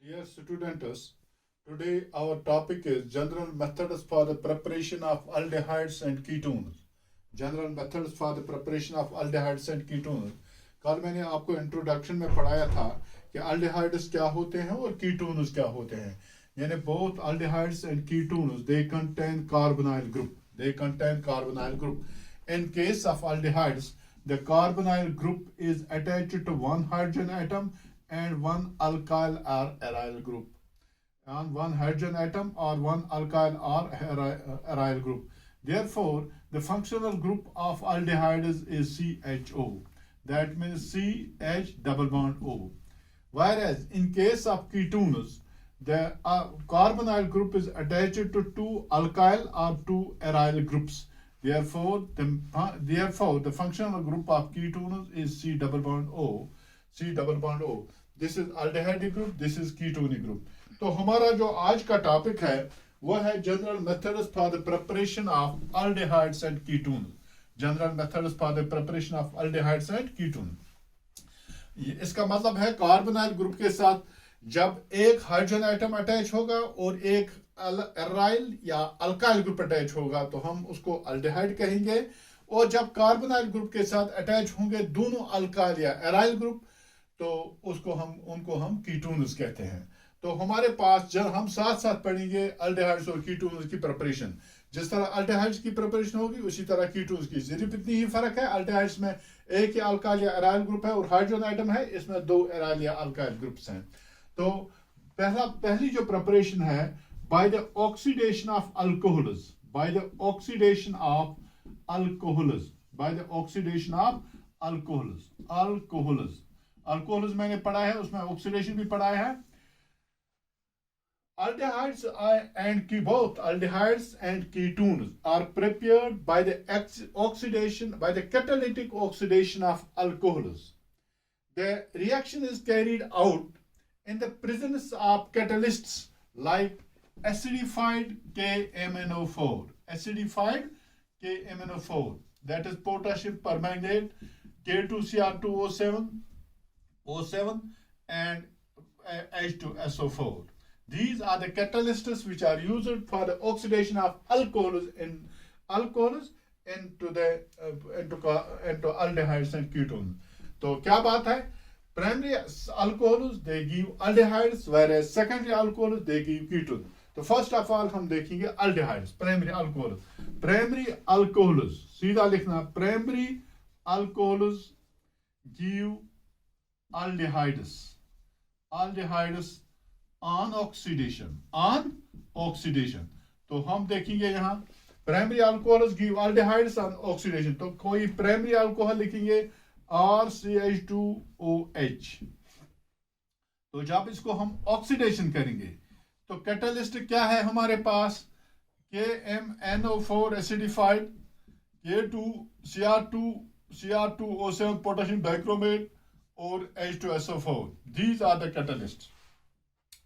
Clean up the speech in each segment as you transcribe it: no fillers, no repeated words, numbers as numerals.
Dear students, today our topic is general methods for the preparation of aldehydes and ketones. General methods for the preparation of aldehydes and ketones. कल मैंने आपको introduction में पढ़ाया था कि aldehydes क्या होते हैं और ketones क्या होते हैं. यानी both aldehydes and ketones they contain carbonyl group. They contain carbonyl group. In case of aldehydes, the carbonyl group is attached to one hydrogen atom and one alkyl or aryl group, on one hydrogen atom or one alkyl or aryl group. Therefore, the functional group of aldehydes is CHO. That means CH double bond O. Whereas in case of ketones, the carbonyl group is attached to two alkyl or two aryl groups. Therefore, the functional group of ketones is C double bond O. C double bond O. This is aldehyde group, this is ketone group. तो हमारा जो आज का topic है वो है general methods for the preparation of aldehydes and ketones. General methods for the preparation of aldehydes and ketones. इसका मतलब है कार्बोनाइल ग्रुप के साथ जब एक हाइड्रोजन एटम अटैच होगा और एक एराइल या अल्काइल ग्रुप अटैच होगा तो हम उसको अल्डेहाइड कहेंगे, और जब कार्बोनाइल ग्रुप के साथ अटैच होंगे दोनों अल्काइल या एराइल ग्रुप तो उनको हम कीटोन्स कहते हैं. तो हमारे पास जब हम साथ साथ पढ़ेंगे अल्डेहाइड्स और कीटोन्स की प्रिपरेशन, जिस तरह अल्डेहाइड्स की प्रिपरेशन होगी उसी तरह कीटोन्स की. सिर्फ इतनी ही फर्क है, अल्डेहाइड्स में एक ही अल्काइल या एराइल ग्रुप है और हाइड्रोजन आइटम है, इसमें दो एराइल या अल्काइल ग्रुप्स हैं. तो पहली जो प्रिपरेशन है bye the oxidation of alcohols, bye the oxidation of alcohols, bye the oxidation of alcohols. Alcohols मैंने पढ़ा है, उसमें ऑक्सीडेशन भी पढ़ा है. Aldehydes and both aldehydes and ketones are prepared by the catalytic oxidation of alcohols. The reaction is carried out in the presence of catalysts like acidified KMnO4, that is potassium permanganate, K2Cr2O7 and H2SO4. These are the catalysts which are used for the oxidation of alcohols into aldehydes and ketones. तो क्या बात है, primary alcohols they give aldehydes whereas secondary alcohols they give ketones. तो first of all हम देखेंगे aldehydes, primary alcohols. सीधा लिखना, primary alcohols give aldehydes on oxidation. तो हम देखेंगे यहाँ primary alcohols give aldehydes on oxidation. तो कोई प्राइमरी अल्कोहल लिखेंगे RCH2OH. तो जब इसको हम ऑक्सीडेशन करेंगे तो कैटलिस्ट क्या है हमारे पास, KMnO4 acidified, K2Cr2O7 potassium dichromate और H2SO4. These are the catalysts.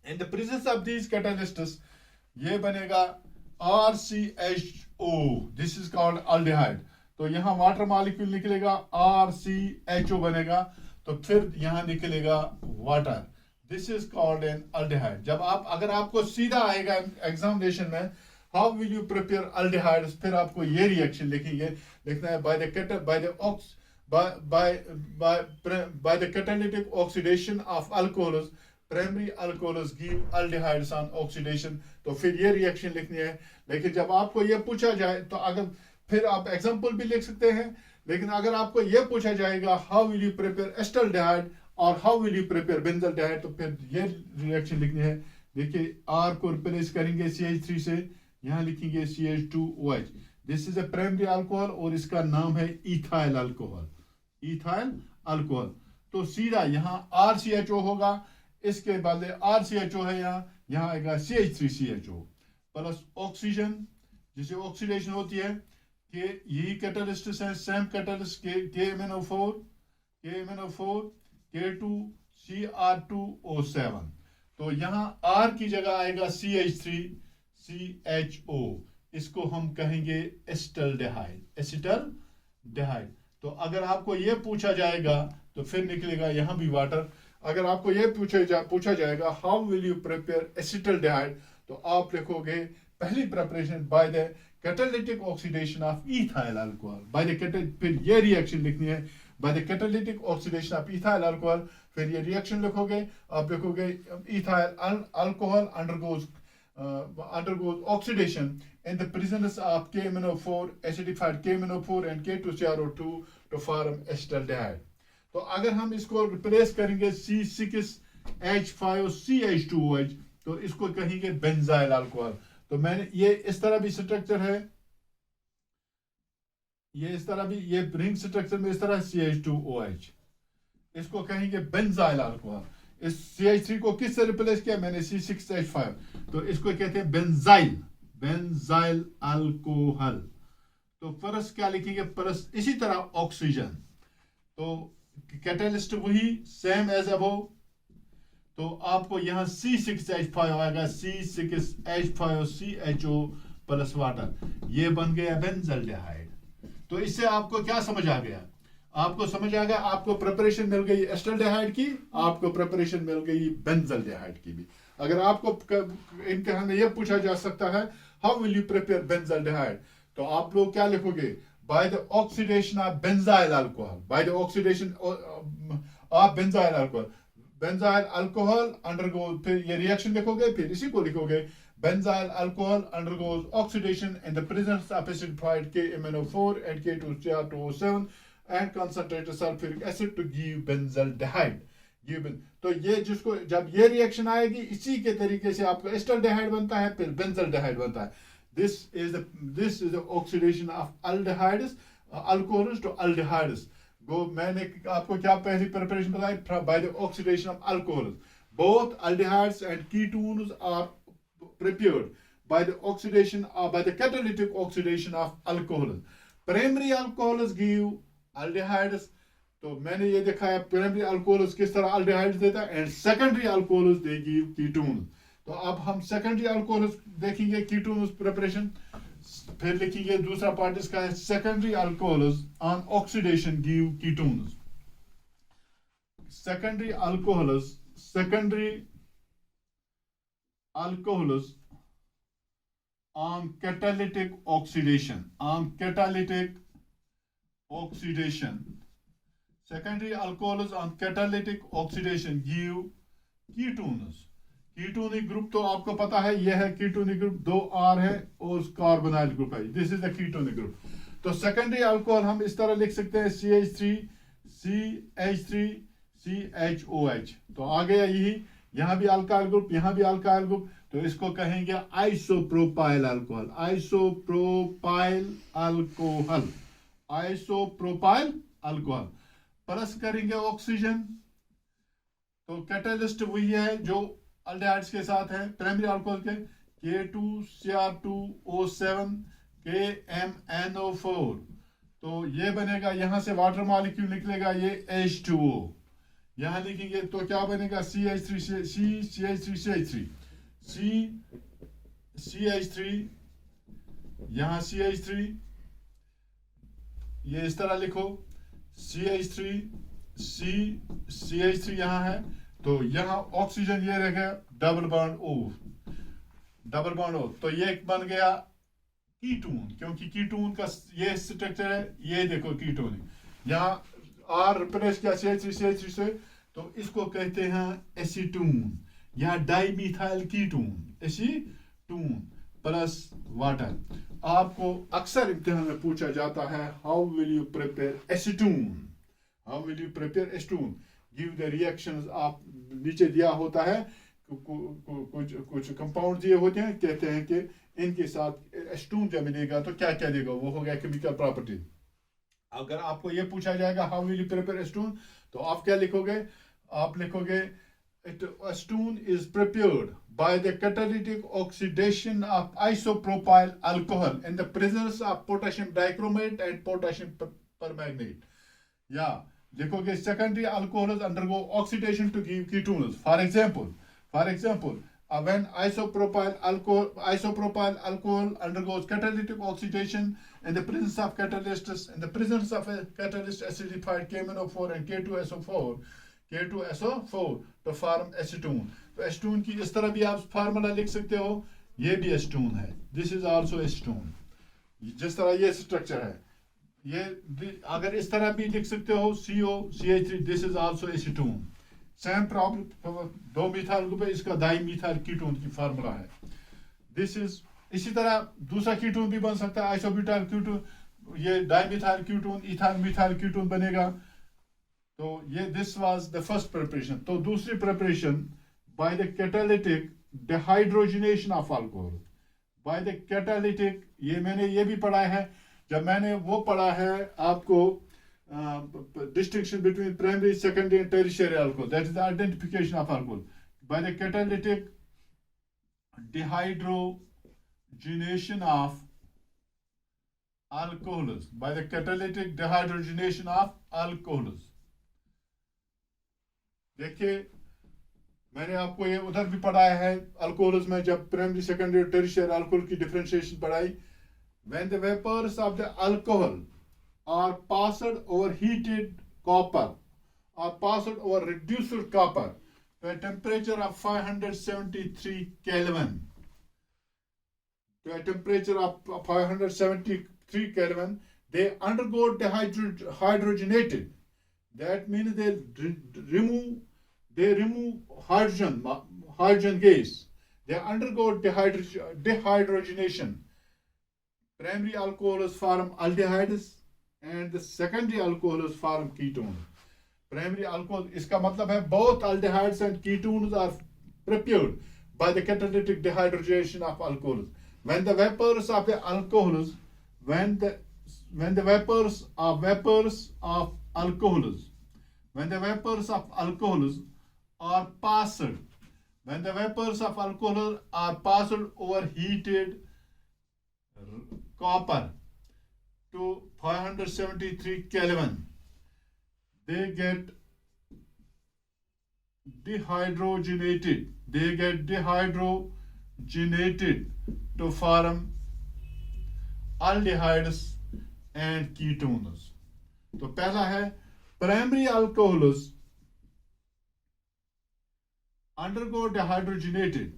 In the presence of these catalysts, ये बनेगा RCHO. This is called aldehyde. तो यहाँ वाटर मॉलिक्यूल निकलेगा, RCHO बनेगा, तो फिर यहाँ निकलेगा water. This is called an aldehyde. अगर आपको सीधा आएगा एग्जामिनेशन में, how will you prepare aldehydes, फिर आपको ये रिएक्शन लिखना है by the catalytic oxidation of alcohols. Primary alcohols give aldehydes on oxidation. तो फिर ये रिएक्शन लिखनी है. लेकिन जब आपको ये पूछा जाए तो अगर फिर आप एग्जांपल भी लिख सकते हैं, लेकिन अगर आपको ये पूछा जाएगा how will you prepare acetaldehyde और how will you prepare benzaldehyde, तो फिर ये रिएक्शन लिखनी है. देखिए आर को रिप्लेस करेंगे CH3 से, यहाँ लिखेंगे CH2OH. This is a primary alcohol और इसका नाम है इथाइल अल्कोहल. तो सीधा यहाँ RCHO होगा, इसके बदले RCHO है, यहाँ आएगा CH3CHO प्लस ऑक्सीजन, जिसे ऑक्सीडेशन होती है कि यही कैटलिस्ट है, सेम कैटलिस्ट KMnO4 K2Cr2O7. तो यहाँ R की जगह आएगा CH3CHO. इसको हम कहेंगे एसिटल्डिहाइड. तो अगर आपको ये पूछा जाएगा तो फिर निकलेगा यहाँ भी वाटर. अगर आपको ये पूछा जाएगा how will you prepare acetaldehyde, तो आप लिखोगे पहली preparation bye the catalytic oxidation of ethyl alcohol, फिर ये रिएक्शन लिखनी है bye the catalytic oxidation of ethyl alcohol. फिर ये रिएक्शन लिखोगे, आप लिखोगे ethyl alcohol undergoes oxidation in the presence of KMnO4, acidified KMnO4 and K2CrO2 to form acetaldehyde। तो अगर हम इसको रिप्लेस करेंगे C6H5CH2OH, तो इसको कहेंगे बेंजाइल अल्कोहल। तो मैंने ये इस तरह भी स्ट्रक्चर है, ये इस तरह भी, ये रिंग स्ट्रक्चर में इस तरह CH2OH, इसको कहेंगे बेंजाइल अल्कोहल। इस CH3 को किससे रिप्लेस किया मैंने, C6H5, तो इसको कहते हैं बेंजाइल अल्कोहल। तो फर्स्ट क्या लिखेंगे, फर्स्ट इसी तरह ऑक्सीजन, तो कैटलिस्ट वही सेम एज अबव, तो आपको यहां C6H5 आएगा, C6H5CHO प्लस वाटर, ये बन गया बेंजल्डिहाइड। तो इससे आपको क्या समझ आ गया, आपको समझ आ गया, आपको प्रिपरेशन मिल गई एसिटल्डिहाइड की, आपको प्रिपरेशन मिल गई बेंजल्डिहाइड की भी। अगर आपको इम्तिहान में यह पूछा जा सकता है how will you prepare benzaldehyde, तो आप लोग क्या लिखोगे, bye the oxidation of benzyl alcohol, by the oxidation of benzyl alcohol, benzyl alcohol undergoes, फिर ये रिएक्शन लिखोगे, फिर इसी को लिखोगे benzyl alcohol undergoes oxidation in the presence of acidified KMnO4 and K2CrO7 and concentrated sulfuric acid to give benzaldehyde। तो ये जिसको जब ये रिएक्शन आएगी, इसी के तरीके से आपको एसिटल्डिहाइड बनता है, फिर बेंजल्डिहाइड बनता है। This is the oxidation of aldehydes, alcohols to aldehydes. मैंने आपको क्या पहली प्रिपरेशन बताई, by the oxidation of alcohols, both aldehydes and ketones are prepared by the catalytic oxidation of alcohols। Primary alcohols give aldehydes, तो मैंने ये दिखाया primary alcohols किस तरह अल्डिहाइड्स देता है, and secondary alcohols they give ketones. तो अब हम सेकेंडरी अल्कोहल्स देखेंगे, कीटोन्स प्रिपरेशन, फिर लिखेंगे दूसरा पार्ट इसका है secondary alcohols on oxidation give ketones. Secondary alcohols on catalytic oxidation, secondary alcohols on catalytic oxidation give ketones। Ketonic group तो आपको पता है, यह है कीटोनिक ग्रुप, 2R है और कार्बोनाइल ग्रुप है, this is the ketonic group. तो सेकेंडरी अल्कोहल हम इस तरह लिख सकते हैं CH3CHOH, तो आ गया यही, यहां भी अल्काइल ग्रुप, यहां भी अल्काइल ग्रुप, तो इसको कहेंगे isopropyl alcohol, isopropyl alcohol. Plus करेंगे ऑक्सीजन, तो कैटलिस्ट वही है जो अल्डिहाइड्स के साथ है, प्राइमरी अल्कोहल के K2CR2O7 KMnO4, तो ये बनेगा, यहां से वाटर मॉलिक्यूल निकलेगा, ये H2O, यहां लिखेंगे तो क्या बनेगा CH3, यहां CH3, ये इस तरह लिखो CH3 यहां है, तो यहां ऑक्सीजन ये रह गया डबल बॉन्ड O, तो ये बन गया कीटोन, क्योंकि कीटोन का ये स्ट्रक्चर है, ये देखो कीटोन, यहां R रिप्लेस किया CH3 से, तो इसको कहते हैं एसीटोन या डाइमीथाइल कीटोन, एसीटोन प्लस वाटर। आपको अक्सर इम्तिहान में पूछा जाता है how will you prepare acetone, give the reactions. आप नीचे दिया होता है कुछ कंपाउंड दिए होते हैं, कहते हैं कि इनके साथ एसीटोन जब मिलेगा तो क्या क्या देगा, वो हो गया केमिकल प्रॉपर्टी। अगर आपको ये पूछा जाएगा how will you prepare acetone, तो आप क्या लिखोगे, आप लिखोगे acetone is prepared by the catalytic oxidation of isopropyl alcohol in the presence of potassium dichromate and potassium permanganate। या लिखोगे secondary alcohols undergo oxidation to give ketones। For example, when isopropyl alcohol undergoes catalytic oxidation in the presence of catalyst acidified KMnO4 and K2SO4, K2SO4 to form acetone. तो acetone की इस तरह भी आप formula लिख सकते हो, ये भी एसीटोन है, दिस इज आल्सो एसीटोन। जिस तरह ये स्ट्रक्चर है, ये अगर इस तरह भी लिख सकते हो COCH3, this is also acetone. Same problem 2 methyl group है, इसका डाई मिथाइल कीटोन की फार्मूला है, दिस इज। इसी तरह दूसरा कीटोन भी बन सकता है, आइसोब्यूटाइल कीटोन, ये dimethyl ketone, ethyl methyl ketone बनेगा। तो ये this was the first preparation. तो दूसरी preparation bye the catalytic dehydrogenation of alcohol, by the catalytic, ये मैंने ये भी पढ़ा है, जब मैंने वो पढ़ा है आपको distinction between primary, secondary and tertiary alcohol, that is the identification of alcohol by the catalytic dehydrogenation of alcohols, by the catalytic dehydrogenation of alcohols। देखिए मैंने आपको ये उधर भी पढ़ाया है अल्कोहल्स में, जब प्राइमरी, सेकेंडरी, टेरिशियरी अल्कोहल की डिफरेंशिएशन पढ़ाई। when the vapors of the alcohol are passed over heated copper or passed over reduced copper to a temperature of 573 Kelvin, to a temperature of 573 Kelvin, they undergo dehydrogenated. That means they remove hydrogen gas. They undergo dehydrogenation. Primary alcohols form aldehydes and the secondary alcohols form ketones. Primary alcohol, इसका मतलब है both aldehydes and ketones are prepared by the catalytic dehydrogenation of alcohols. When the vapors of the alcohols, when the vapors of alcohols, when the vapors of alcohols are passed, when the vapors of alcohol are passed over heated copper to 573 Kelvin, they get dehydrogenated. They get dehydrogenated to form aldehydes and ketones. तो पहला है primary alcohols undergo dehydrogenated.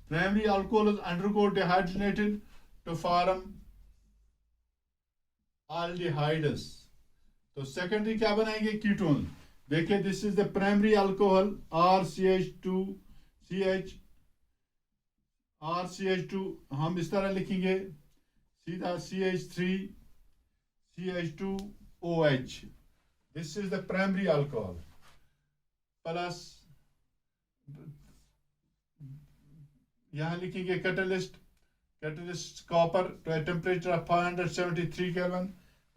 Primary alcohols undergo dehydrogenated to form aldehydes. तो secondary क्या बनाएंगे? Ketone. देखिए this is the primary alcohol RCH2, हम इस तरह लिखेंगे सीधा CH3CH2OH, this is the primary alcohol, plus यहां लिखेंगे catalyst copper two a temperature of 573 kelvin.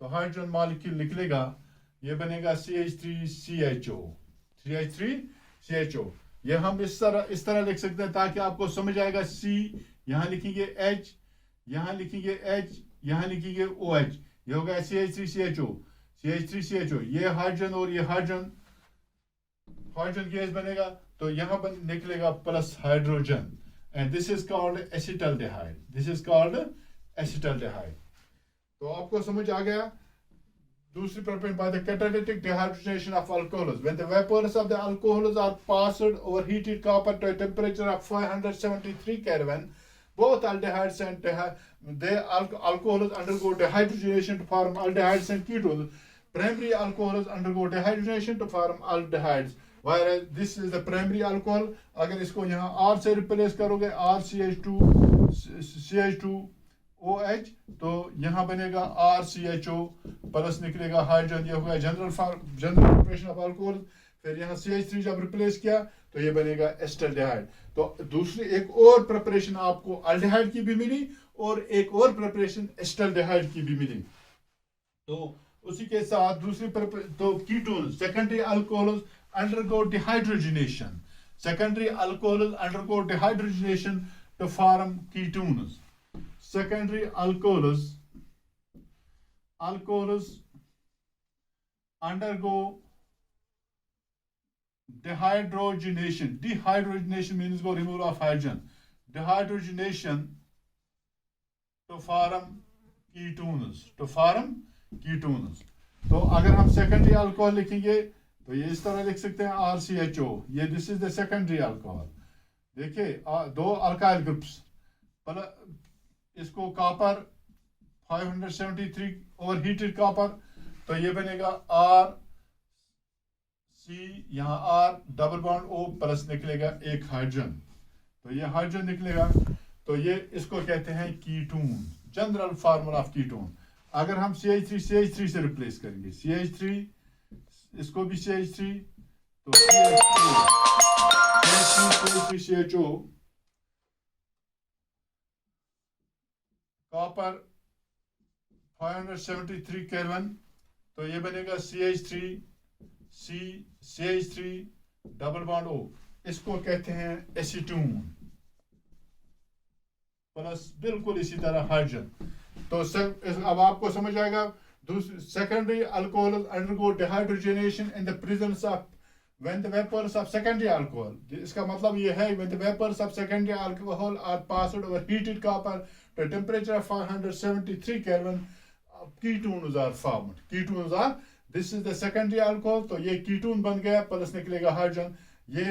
तो हाइड्रोजन मॉलिक्यूल निकलेगा, ये बनेगा CH3CHO। ये हम इस तरह लिख सकते हैं ताकि आपको समझ आएगा। C यहाँ लिखेंगे H, यहाँ लिखेंगे H, यहाँ लिखेंगे OH, ये होगा CH3CHO। ये हाइड्रोजन और ये हाइड्रोजन गैस बनेगा, तो यहाँ निकलेगा plus hydrogen, and this is called acetaldehyde. तो आपको समझ आ गया। दूसरी preparation by the catalytic dehydrogenation of alcohols. When the vapors of the alcohols are passed over heated copper to a temperature of 573 Kelvin, both aldehydes and alcohols undergo dehydrogenation to form aldehydes and ketones. Primary alcohols undergo dehydrogenation to form aldehydes, whereas this is the primary alcohol। अगर इसको यहाँ R से replace करोगे, RCH2OH, तो यहाँ बनेगा RCHO plus निकलेगा hydrogen, ये होगा जनरल प्रिपरेशन ऑफ अल्कोहल। फिर यहाँ CH3 जब रिप्लेस किया तो ये बनेगा एस्टल्डेहाइड। तो दूसरी एक और प्रिपरेशन आपको अल्डेहाइड की भी मिली और एक और प्रिपरेशन एस्टल्डेहाइड की भी मिली। तो उसी के साथ दूसरी तो ketone, secondary alcohols undergo dehydrogenation. Secondary alcohols undergo dehydrogenation to form ketones. Secondary alcohols undergo dehydrogenation. Dehydrogenation means go removal of hydrogen. Dehydrogenation to form ketones. तो अगर हम सेकेंडरी अल्कोहल लिखेंगे तो ये इस तरह लिख सकते हैं RCHO, ये this is the secondary alcohol. देखिए दो अल्काइल ग्रुप्स, इसको कॉपर 573 ओवर हीटेड कॉपर, तो ये बनेगा RC, यहाँ R double bond O plus निकलेगा एक हाइड्रोजन, तो ये हाइड्रोजन निकलेगा, तो ये इसको कहते हैं ketone, general formula of ketone. अगर हम CH3 से रिप्लेस करेंगे, CH3 इसको भी CH3, तो CH3CHO, कॉपर 573 केल्विन, तो ये बनेगा CH3 डबल बॉन्ड O, इसको कहते हैं एसीटोन प्लस बिल्कुल इसी तरह हाइड्रोजन। तो अब आपको समझ आएगा, secondary alcohol undergo dehydrogenation in the presence of when the vapors of secondary alcohol, इसका मतलब ये है when the vapors of secondary alcohol are passed over heated copper to a temperature of 573 Kelvin, ketones are formed. Ketones are, this is the secondary alcohol, तो ये ketone बन गया, plus निकलेगा hydrogen. ये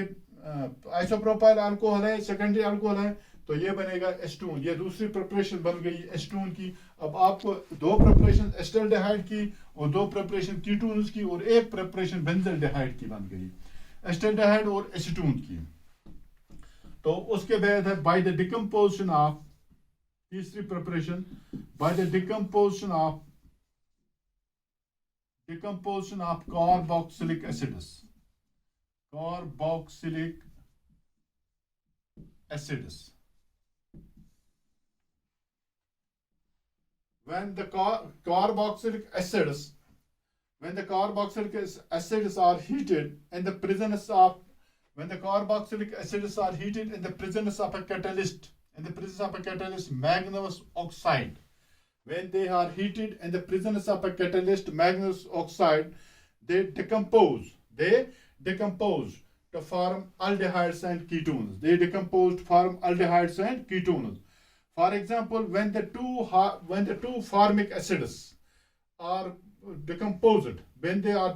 आइसोप्रोपाइल अल्कोहल है, secondary alcohol है, तो ये बनेगा एस्टोन। ये दूसरी प्रिपरेशन बन गई एस्टोन की। अब आपको दो प्रिपरेशन एस्टल्डेहाइड की और दो प्रिपरेशन कीटोन्स की और एक प्रिपरेशन बेंजल्डेहाइड की बन गई, एस्टल्डेहाइड और एसीटोन की। तो उसके बाद है बाय द डिकम्पोजिशन ऑफ, तीसरी preparation by the decomposition of carboxylic acids, carboxylic acids. When the carboxylic acids are heated in the presence of, when the carboxylic acids are heated in the presence of a catalyst, manganese oxide, when they are heated in the presence of a catalyst manganese oxide, they decompose to form aldehydes and ketones. They decompose to form aldehydes and ketones. For example, when the two formic acids are decomposed, when they are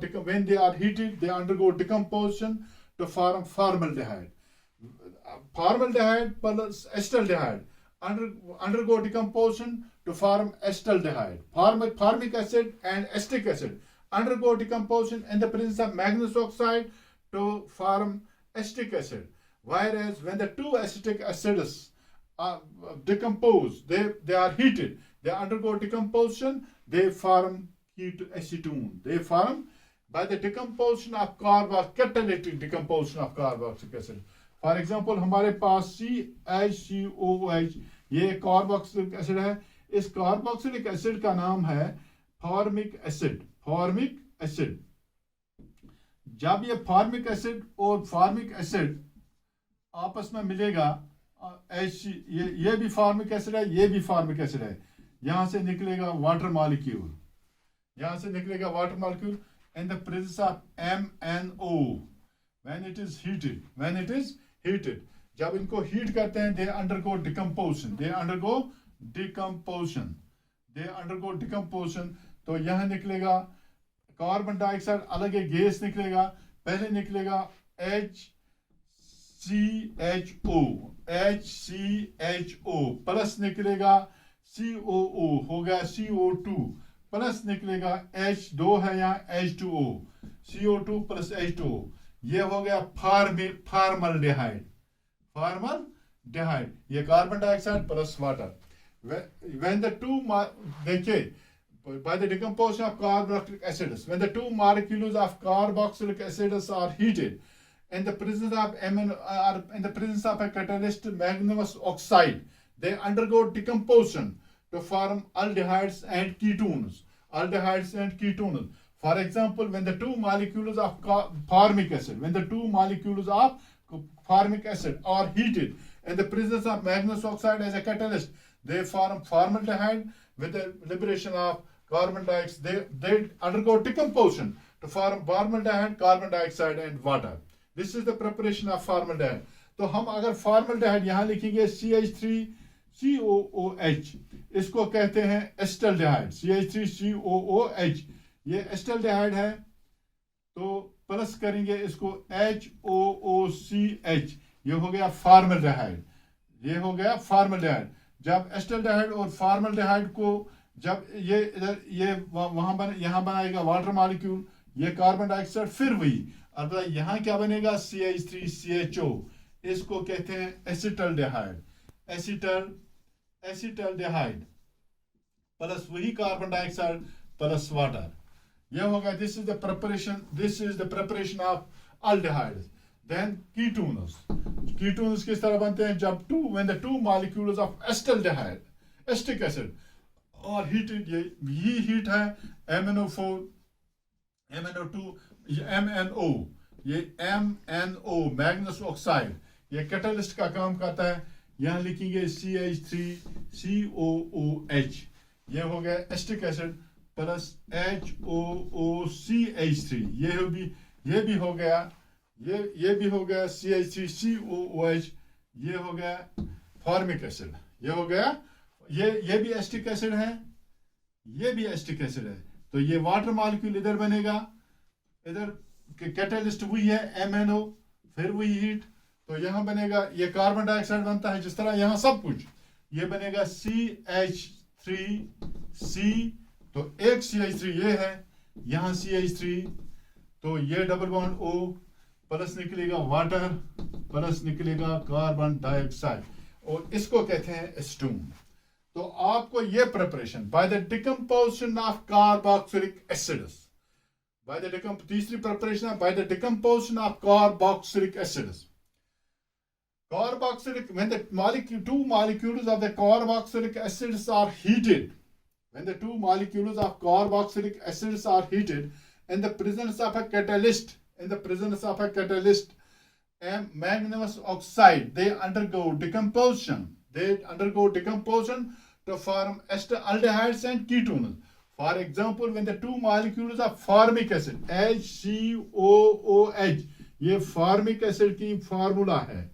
heated, they undergo decomposition to form formaldehyde. Formaldehyde plus acetaldehyde undergo decomposition to form acetaldehyde. Formic acid and acetic acid undergo decomposition in the presence of manganese oxide to form acetic acid. Whereas when the two acetic acids decompose, they are heated, they undergo decomposition, they form acetone. They form by the decomposition of catalytic decomposition of carboxylic acid. For example, हमारे पास CHCOOH, ये carboxylic acid है। इस carboxylic acid का नाम है formic acid. जब ये formic acid और फॉर्मिक एसिड आपस में मिलेगा, ये भी फॉर्मिक एसिड है, ये भी फॉर्मिक एसिड है, यहां से निकलेगा water molecule, in the presence of MnO when it is heated, जब इनको हीट करते हैं, they undergo decomposition, तो यहां निकलेगा कार्बन डाइऑक्साइड, अलग एक गैस निकलेगा। पहले निकलेगा HCHO प्लस निकलेगा COO, हो गया CO2 प्लस निकलेगा H2 है यहाँ H2O, CO2 प्लस H2O, ये हो गया फार्मल्डेहाइड, ये carbon dioxide plus water. When the two, देखिए, by the decomposition of carboxylic acids, when the two molecules of carboxylic acids are heated in the presence of a catalyst manganese oxide, they undergo decomposition to form aldehydes and ketones. For example, when the two molecules of formic acid are heated in the presence of manganese oxide as a catalyst, they form formaldehyde with the liberation of carbon dioxide. They undergo decomposition to form formaldehyde, carbon dioxide and water. This is the preparation of formaldehyde. तो हम अगर formaldehyde यहाँ लिखेंगे CH3COOH, इसको कहते हैं एस्टल्डेहाइड, CH3COOH, ये acetaldehyde है, तो प्लस करेंगे इसको HOOCH, ये हो गया फॉर्मल्डिहाइड, ये हो गया फॉर्मल्डिहाइड। जब एस्टल्डिहाइड और फॉर्मल्डिहाइड को जब ये इधर ये यहाँ बनाएगा वाटर मॉलिक्यूल, ये कार्बन डाइऑक्साइड, फिर वही अब यहाँ क्या बनेगा CH3CHO, इसको कहते हैं एसिटल्डिहाइड, एसिटल्डिहाइड प्लस वही कार्बन डाइऑक्साइड प्लस वाटर, यह होगा। This is the preparation of aldehydes. Then ketones. Ketones किस तरह बनते हैं? जब when the two molecules of acetaldehyde, acetic acid, are heated, ये heat है MnO4, MnO2, MnO, ये MnO मैग्नीशियस ऑक्साइड, ये कैटलिस्ट का काम करता है। यहाँ लिखेंगे CH3COOH, ये हो गया एसिटिक एसिड प्लस HOOCH3, ये भी हो गया, ये भी हो गया CH3COOH, ये हो गया फॉर्मिक एसिड, ये हो गया, ये भी एसिटिक एसिड है, ये भी एसिटिक एसिड है। तो ये वाटर मॉलिक्यूल इधर बनेगा, इधर कैटलिस्ट वही है MnO, फिर वही हीट, तो यहां बनेगा, ये कार्बन डाइऑक्साइड बनता है जिस तरह यहां सब कुछ, ये बनेगा CH3C, तो एक CH3 ये है, यहां CH3, तो ये डबल बॉन्ड O, प्लस निकलेगा वाटर, प्लस निकलेगा कार्बन डाइऑक्साइड, और इसको कहते हैं एस्टून। तो आपको ये preparation by the decomposition of carboxylic acids, तीसरी प्रिपरेशन है by the decomposition of carboxylic acids. Carboxylic, when the two molecules of the carboxylic acids are heated, when the two molecules of carboxylic acids are heated in the presence of a catalyst, manganese oxide, they undergo decomposition. To form aldehydes and ketones. For example, when the two molecules of formic acid, HCOOH, ये formic acid की formula है,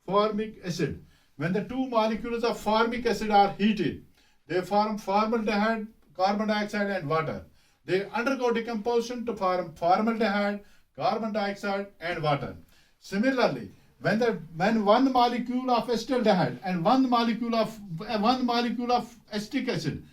formic acid. When the two molecules of formic acid are heated, they form formaldehyde, carbon dioxide and water. They undergo decomposition to form formaldehyde, carbon dioxide and water. Similarly, when one molecule of acetaldehyde and one molecule of acetic acid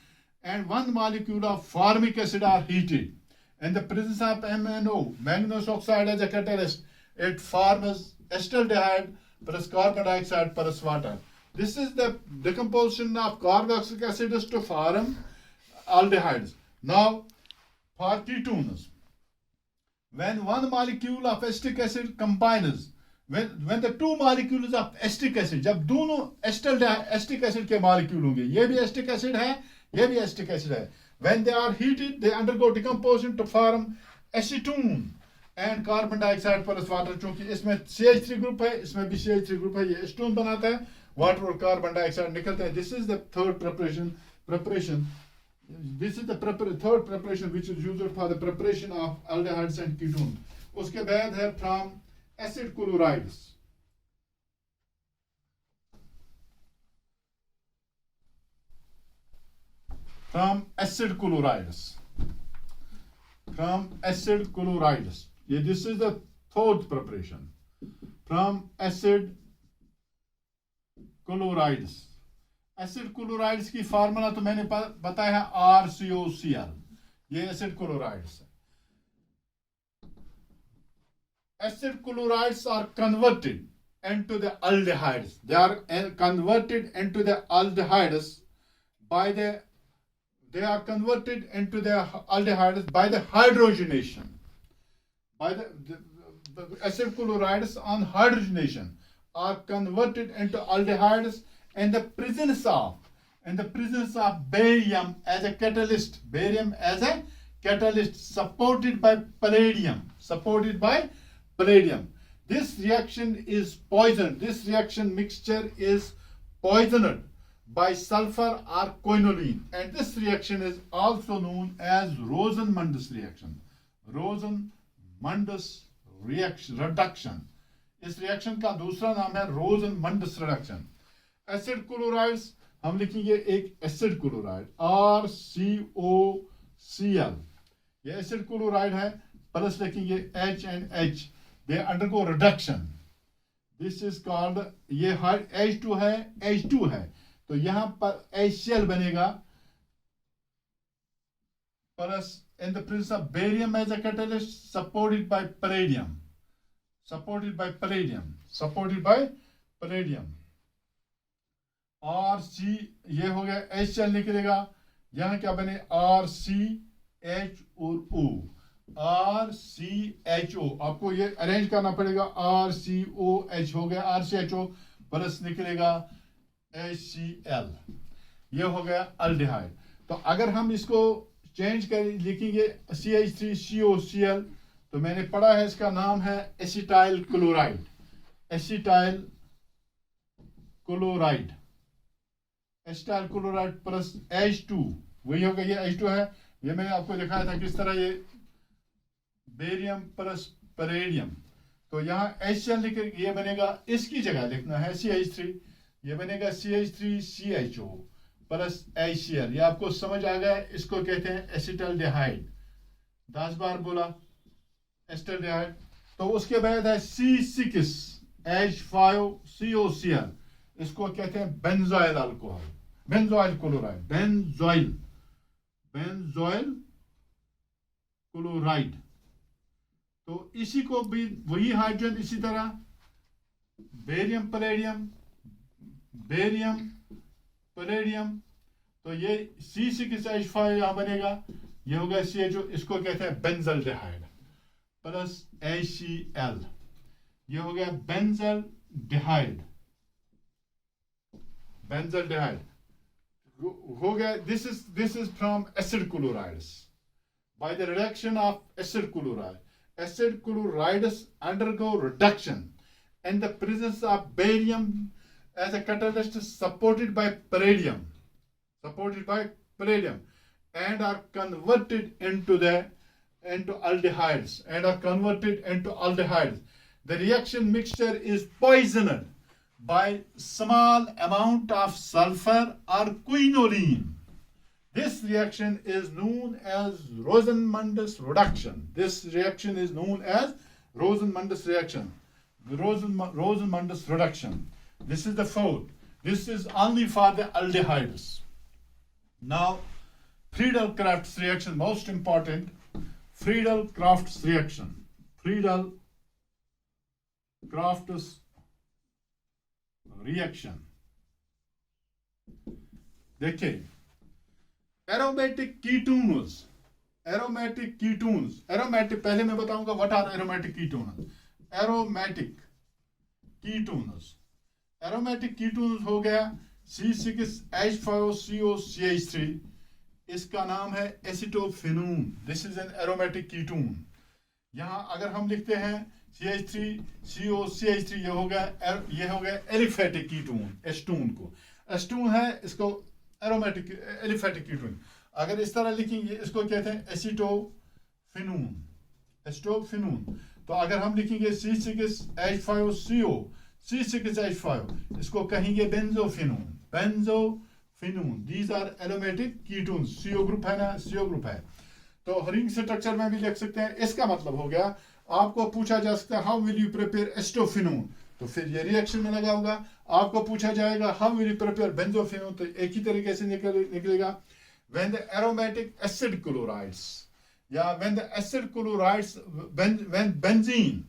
and one molecule of formic acid are heated, in the presence of MnO, manganese oxide as a catalyst, it forms acetaldehyde plus carbon dioxide plus water. This is the decomposition of carboxylic acids to form aldehydes. Now, for ketones, when one molecule of acetic acid combines, when the two molecules of acetic acid, जब दोनों acetic acid के molecule होंगे, ये भी acetic acid है, ये भी acetic acid है, when they are heated, they undergo decomposition to form acetone and carbon dioxide plus water. चूंकि इसमें CH3 ग्रुप है, इसमें भी CH3 ग्रुप है, ये एस्टोन बनाता है, वाटर और कार्बन डाइऑक्साइड निकलते हैं. This is the third preparation. This is the third preparation which is used for the preparation of aldehydes and ketones. उसके बाद है from acid chlorides. From acid chlorides. Yeah, this is the fourth preparation. From acid chlorides. Acid chlorides की formula तो मैंने बताया है RCOCl. ये acid chlorides है. Acid chlorides are converted into the aldehydes. They are converted into the aldehydes by the hydrogenation. By the acid chlorides on hydrogenation are converted into aldehydes in the presence of barium as a catalyst. Barium as a catalyst supported by palladium. This reaction is poisoned. This reaction mixture is poisoned by sulfur or quinoline, and this reaction is also known as Rosen-Mundus reaction. Rosen-Mundus reduction. इस reaction का दूसरा नाम है रोजन-मंडस reduction. Acid chlorides हम लिखेंगे एक acid chloride RCOCl. ये acid chloride है, प्लस लिखेंगे H and H, they undergo reduction, this is called, ये H2 है, H2 है, तो यहां पर HCl बनेगा, plus in the presence of barium as a catalyst supported by palladium, RC, ये हो गया HCl निकलेगा, यहां क्या बने RCH और O, RCHO, आपको ये अरेंज करना पड़ेगा, RCOH हो गया, RCHO प्लस निकलेगा HCl, ये हो गया अल्डिहाइड। तो अगर हम इसको चेंज कर लिखेंगे CH3COCl, तो मैंने पढ़ा है इसका नाम है acetyl chloride, acetyl chloride plus H2, वही होगा, ये H2 है, ये मैंने आपको दिखाया था किस तरह, ये बेरियम प्लस परेडियम, तो यहाँ HCl लिख, ये बनेगा, इसकी जगह लिखना है CH3, ये बनेगा CH3CHO प्लस HCl, ये आपको समझ आ गया, इसको कहते हैं एसिटाल्डिहाइड, 10 बार बोला एसिटाल्डिहाइड। तो उसके बाद है C6H5COCl, इसको कहते हैं benzoyl alcohol, benzoyl chloride, benzoyl chloride. तो इसी को भी वही हाइड्रोजन, इसी तरह बेरियम पैलेडियम, तो ये C6H5 यहां बनेगा, ये होगा CHO, इसको कहते हैं बेंजल्डिहाइड प्लस HCl, ये हो गया बेंजल्डिहाइड हो गया। This is from acid chlorides, by the reduction of acid chlorides undergo reduction in the presence of barium as a catalyst supported by palladium, and are converted into aldehydes, The reaction mixture is poisoned by small amount of sulfur or quinoline. This reaction is known as Rosenmund's reduction. Rosenmund's reduction. This is the fourth. This is only for the aldehydes. Now, Friedel-Crafts reaction, most important. Friedel-Crafts reaction. देखिए, aromatic ketones, पहले मैं बताऊंगा what are aromatic ketones हो गया C6H5COCH3, इसका नाम है acetophenone, this is an aromatic ketone. यहां अगर हम लिखते हैं CH3COCH3, ये हो गया एलिफेटिक कीटोन, एस्टोन है, इसको एरोमेटिक एलिफेटिक कीटोन। अगर इस तरह लिखेंगे, इसको कहते हैं एसिटोफेनोन। तो अगर हम लिखेंगे C6H5, इसको कहेंगे benzophenone. These are aromatic ketones, CO group है ना, CO ग्रुप है। तो रिंग स्ट्रक्चर में भी लिख सकते हैं। इसका मतलब हो गया, आपको पूछा जा सकता है हाउ विल यू प्रिपेयर एस्टोफेनोन, तो फिर ये रिएक्शन में लगा होगा। आपको पूछा जाएगा हाउ विल यू प्रिपेयर बेंजोफेनोन, तो एक ही तरीके से निकलेगा। when the aromatic acid chlorides, when benzene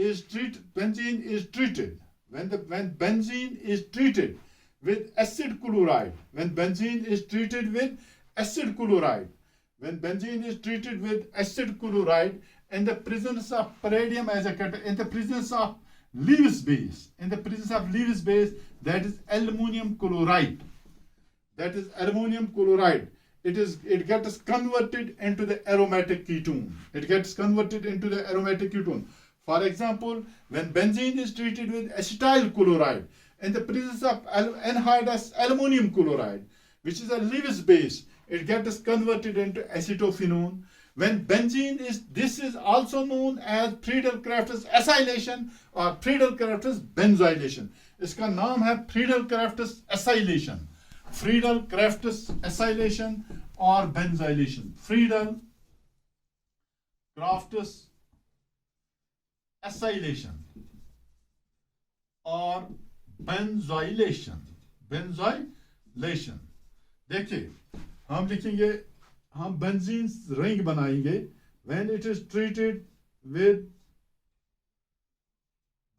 is treated with acid chloride, in the presence of palladium as a in the presence of Lewis base, that is aluminum chloride, it gets converted into the aromatic ketone. For example, when benzene is treated with acetyl chloride in the presence of anhydrous aluminum chloride, which is a Lewis base, it gets converted into acetophenone. When benzene this is also known as Friedel-Crafts acylation or Friedel-Crafts benzylation. इसका नाम है Friedel-Crafts acylation or benzylation. Crafts acylation और benzoylation. देखिए हम लिखेंगे, हम benzene ring बनाएंगे when it is treated with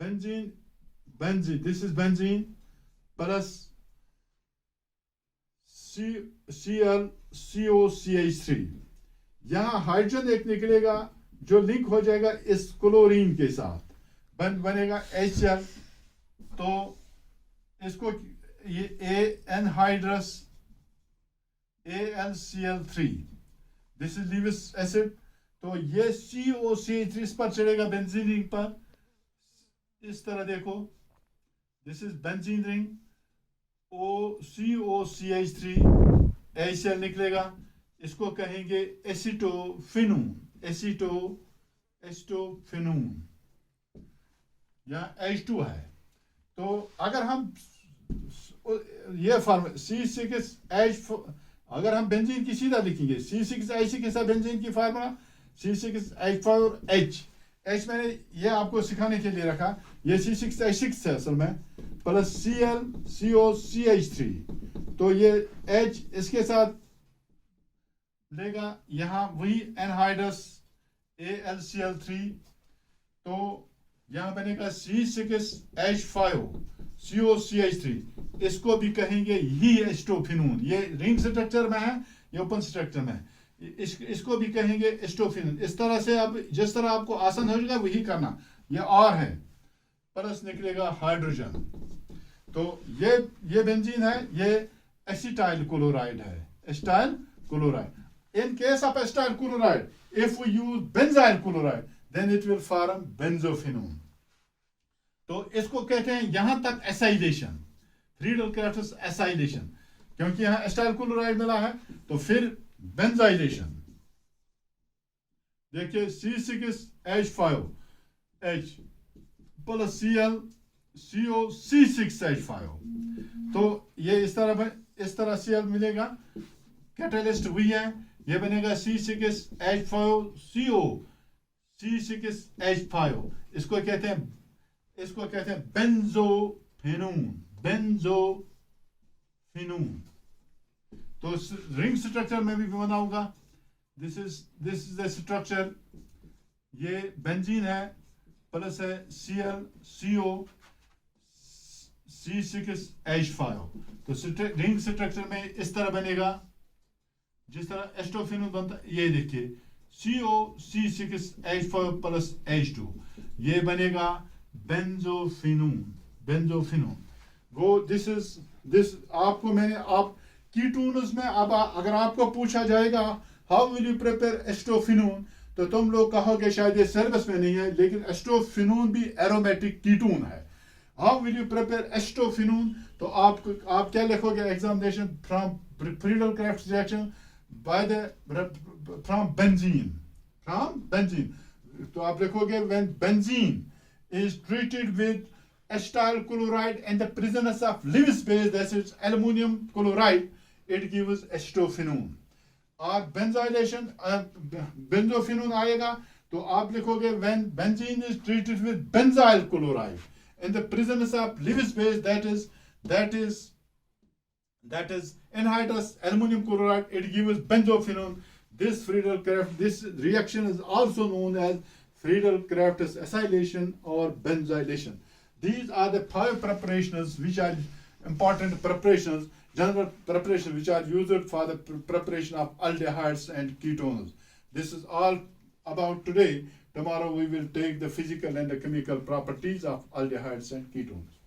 benzene, this is benzene plus ClCOCH3. यहाँ हाइड्रोजन एक निकलेगा जो लिंक हो जाएगा इस क्लोरीन के साथ, बनेगा HCl. तो इसको ये anhydrous AlCl3, this is Lewis acid. तो ये COCH3 इस पर चढ़ेगा बेंजीन रिंग पर, इस तरह देखो, this is benzene ring, COCH3 HCl निकलेगा, इसको कहेंगे एसिटोफिनून. एसिटोफिनून या H2 है. तो अगर हम ये फॉर्म C6H, अगर हम बेंजीन की सीधा लिखेंगे C6H के साथ बेंजीन की फार्मूला C6H4H. H मैंने ये आपको सिखाने के लिए रखा, ये C6H6 है असल में, प्लस ClCOCH3. तो ये H इसके साथ लेगा यहाँ वही एनहाइड्रस AlCl3. तो यहाँ बनेगा C6H5COCH3, इसको भी कहेंगे ही एस्टोफिनून. ये रिंग स्ट्रक्चर में है, ये ओपन स्ट्रक्चर में है, इसको भी कहेंगे एस्टोफिनून. इस तरह से अब जिस तरह आपको आसान हो जाएगा वही करना. ये R है, प्लस निकलेगा हाइड्रोजन. तो ये बेंजीन है, ये एसिटाइल क्लोराइड है, acetyl chloride. In case of acetyl chloride, if we use benzyl chloride, then it will form benzophenone. तो इसको कहते हैं यहां तक एसाइलेशन, फ्रीडल क्राफ्ट्स एसाइलेशन, क्योंकि यहां एसिटाइल क्लोराइड मिला है. तो फिर बेंजाइलेशन, देखिए C6H5H प्लस ClCOC6H5. तो ये इस तरह Cl मिलेगा, कैटलिस्ट हुई है, ये बनेगा C6H5CO C6H5. इसको कहते हैं बेंजोफिनून. तो रिंग स्ट्रक्चर में भी बनाऊंगा. This is the structure. ये बेंजीन है, प्लस है ClCOC6H5. तो रिंग स्ट्रक्चर में इस तरह बनेगा जिस तरह एस्टोफिनून बनता. ये देखिए COC6H5 प्लस H2, ये बनेगा बेंजोफिनून. दिस आपको मैंने आप कीटोन्स में, अब अगर आपको पूछा जाएगा हाउ विल यू प्रिपेयर एस्टोफिनून, तो तुम लोग कहोगे शायद ये सिलेबस में नहीं है, लेकिन एस्टोफिनून भी एरोमेटिक कीटोन है. हाउ विल यू प्रिपेयर एस्टोफिनून, तो आप क्या लिखोगे examination, from Friedel craft reaction from benzene. तो आप लिखोगे when benzene is treated with acetyl chloride and the presence of Lewis base, that is aluminum chloride, it gives acetophenone. और benzylation benzophenone आएगा, तो आप लिखोगे when benzene is treated with benzyl chloride and the presence of Lewis base, that is anhydrous aluminum chloride, it gives benzophenone. This reaction is also known as Friedel-Crafts acylation or benzylation. These are the 5 preparations which are important preparations, general preparations which are used for the preparation of aldehydes and ketones. This is all about today. Tomorrow we will take the physical and the chemical properties of aldehydes and ketones.